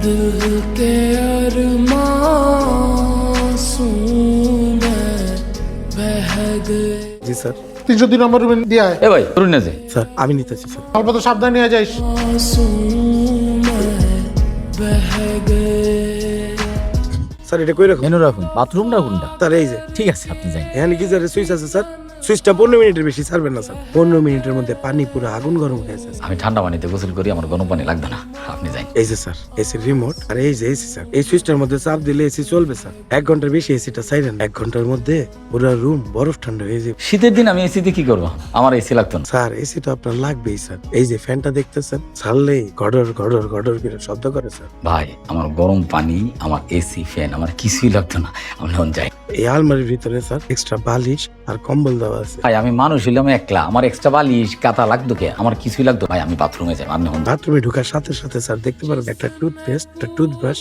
दिल के अरमासूम बह गए। জি স্যার 302 নম্বর রুমে দিয়ে আয়। এ ভাই ধরুন না যে স্যার আমি নিতেছি স্যার। অল্প তো সাবধান নিয়ে যাইস। मासूम बह गए। স্যার এটা কই রাখুন? মেনু রাখুন, বাথরুম রাখুনটা। স্যার এই যে ঠিক আছে, আপনি যাই। এখানে কি স্যার সুইচ আছে স্যার? সুইচটা 15 মিনিটের বেশি ছাড়বেন না স্যার। 15 মিনিটের মধ্যে পানি পুরো আগুন গরম হয়ে যায় স্যার। আমি ঠান্ডা পানিতে গোসল করি, আমার গরম পানি লাগবে না, আপনি যাই। এই যে স্যার এসির রিমোট আর এই যে এসি স্যার, এই সুইচটার মধ্যে চাপ দিলে এসি চলবে স্যার। 1 ঘন্টার বেশি এসিটা চাইলেন, 1 ঘন্টার মধ্যে পুরো রুম বরফ ঠান্ডা হয়ে যাবে। শীতের দিন আমি এসিতে কি করবো? আমার এসি লাগতো না। স্যার এসি তো আপনার লাগবেই স্যার। এই যে ফ্যানটা দেখতেছেন, ছাড়লেই গড়র গড়র গড়র করে শব্দ করে স্যার। ভাই আমার গরম পানি, আমার এসি, ফ্যান, আমার কিছুই লাগতো না, আমি এখন যাই। এই আলমারির ভিতরে স্যার এক্সট্রা বালিশ আর কম্বল দেওয়া আছে। ভাই আমি মানুষ হইলাম একলা, আমার এক্সট্রা বালিশ কাতা লাগতো কে? আমার কিছুই লাগতো। ভাই আমি বাথরুমে যাই, আপনি এখন বাথরুমে ঢোকার সাথে সাথে স্যার দেখতে পারেন একটা টুথপেস্ট, একটা টুথব্রাশ